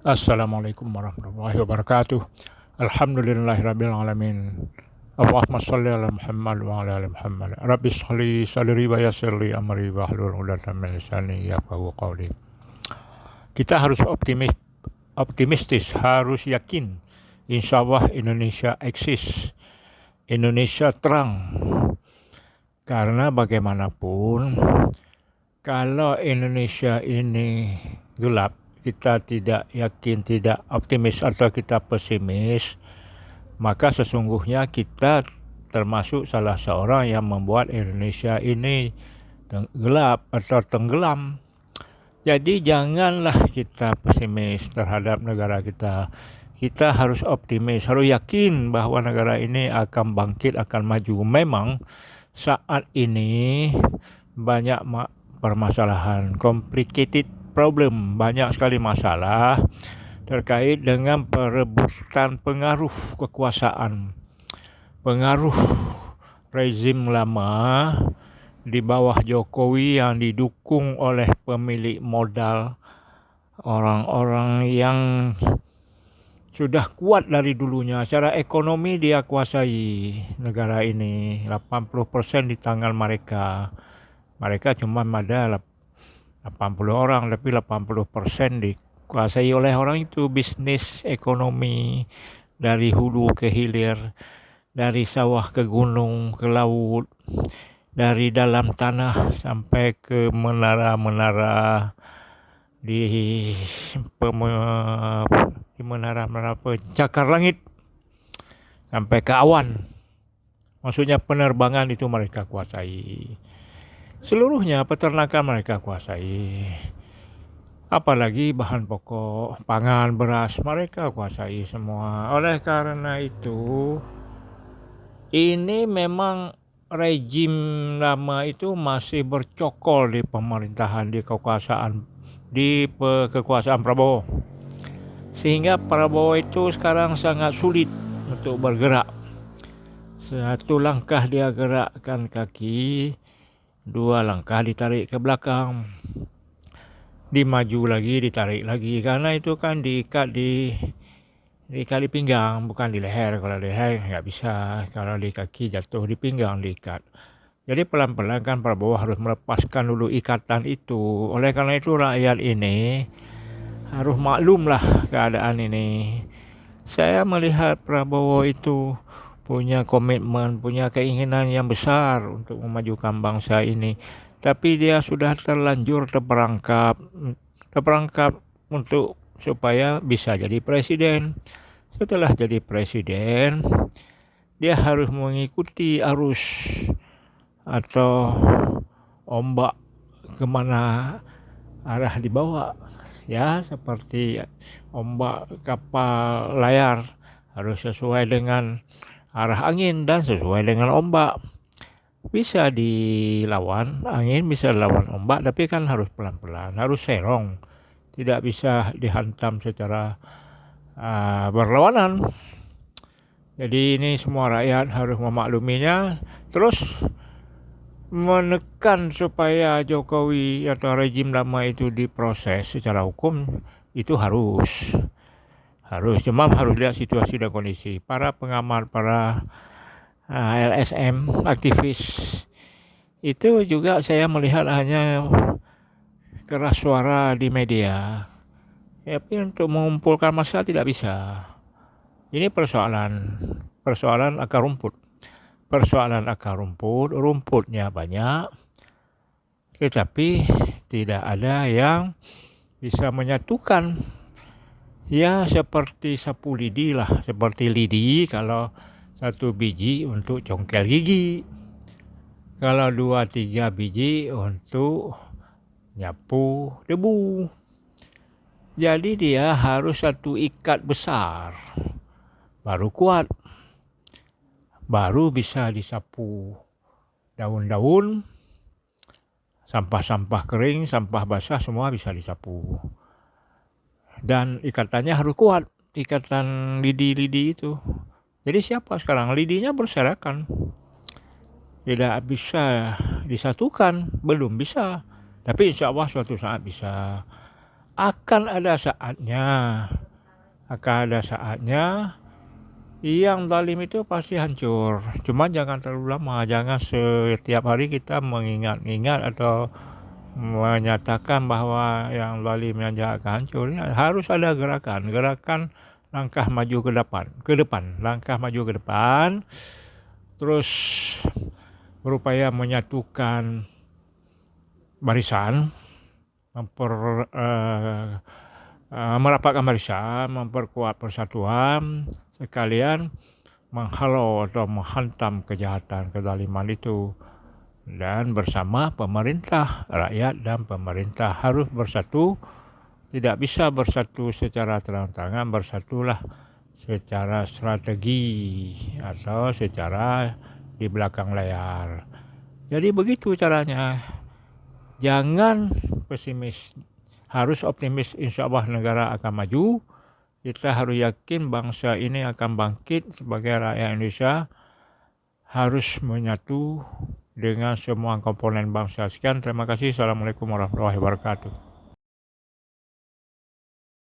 Assalamualaikum warahmatullahi wabarakatuh. Alhamdulillahirabbil alamin. Allahumma shalli ala Muhammad wa ala ali Muhammad. Rabbi shrahli sadri wa yassir li amri wahlul 'uqdatam min lisani yafqahu qawli. Kita harus optimistis, harus yakin. Insyaallah Indonesia eksis. Indonesia terang. Karena bagaimanapun kalau Indonesia ini gelap, kita tidak yakin, tidak optimis atau kita pesimis, maka sesungguhnya kita termasuk salah seorang yang membuat Indonesia ini gelap atau tenggelam. Jadi janganlah kita pesimis terhadap negara kita. Kita harus optimis, harus yakin bahwa negara ini akan bangkit, akan maju. Memang saat ini banyak permasalahan, complicated problem, banyak sekali masalah terkait dengan perebutan pengaruh kekuasaan, pengaruh rezim lama di bawah Jokowi yang didukung oleh pemilik modal, orang-orang yang sudah kuat dari dulunya. Secara ekonomi dia kuasai negara ini, 80% di tangan mereka. Mereka cuma ada 80 orang, tapi 80% dikuasai oleh orang itu. Bisnis ekonomi dari hulu ke hilir, dari sawah ke gunung ke laut, dari dalam tanah sampai ke menara-menara di menara-menara pencakar langit sampai ke awan. Maksudnya penerbangan itu mereka kuasai. Seluruhnya peternakan mereka kuasai. Apalagi bahan pokok, pangan, beras, mereka kuasai semua. Oleh karena itu, ini memang rezim lama itu masih bercokol di pemerintahan, di kekuasaan Prabowo. Sehingga Prabowo itu sekarang sangat sulit untuk bergerak. Satu langkah dia gerakkan kaki, 2 langkah ditarik ke belakang, dimaju lagi, ditarik lagi, karena itu kan diikat di pinggang, bukan di leher. Kalau di leher nggak bisa, kalau di kaki jatuh, di pinggang diikat. Jadi pelan-pelan kan Prabowo harus melepaskan dulu ikatan itu. Oleh karena itu rakyat ini harus maklumlah keadaan ini. Saya melihat Prabowo itu punya komitmen, punya keinginan yang besar untuk memajukan bangsa ini. Tapi dia sudah terlanjur terperangkap untuk supaya bisa jadi presiden. Setelah jadi presiden, dia harus mengikuti arus atau ombak kemana arah dibawa. Ya, seperti ombak kapal layar harus sesuai dengan arah angin dan sesuai dengan ombak. Bisa dilawan angin, bisa dilawan ombak, tapi kan harus pelan-pelan, harus serong. Tidak bisa dihantam secara berlawanan. Jadi ini semua rakyat harus memakluminya. Terus menekan supaya Jokowi atau rezim lama itu diproses secara hukum, itu harus cuma harus lihat situasi dan kondisi. Para pengamat, para LSM, aktivis itu juga saya melihat hanya keras suara di media. Tapi untuk mengumpulkan massa tidak bisa. Ini persoalan akar rumput. Persoalan akar rumput, rumputnya banyak, tetapi tidak ada yang bisa menyatukan. Ya seperti sapu lidi lah, seperti lidi kalau 1 biji untuk congkel gigi, kalau 2-3 biji untuk nyapu debu. Jadi dia harus satu ikat besar, baru kuat, baru bisa disapu daun-daun, sampah-sampah kering, sampah basah semua bisa disapu. Dan ikatannya harus kuat, ikatan lidi-lidi itu. Jadi siapa sekarang? Lidinya berserakan, tidak bisa disatukan, belum bisa. Tapi insya Allah suatu saat bisa. akan ada saatnya yang zalim itu pasti hancur. Cuma jangan terlalu lama, jangan setiap hari kita mengingat-ingat atau menyatakan bahwa yang zalim yang jahat akan hancur. Harus ada gerakan langkah maju ke depan, langkah maju ke depan, terus berupaya menyatukan barisan, merapatkan barisan, memperkuat persatuan, sekalian menghalau atau menghantam kejahatan, kezaliman itu. Dan bersama pemerintah, rakyat dan pemerintah harus bersatu. Tidak bisa bersatu secara terang-terangan, bersatulah secara strategi atau secara di belakang layar. Jadi begitu caranya. Jangan pesimis, harus optimis. Insya Allah negara akan maju. Kita harus yakin bangsa ini akan bangkit sebagai rakyat Indonesia. Harus menyatu dengan semua komponen bangsa. Sekian, terima kasih. Assalamualaikum warahmatullahi wabarakatuh.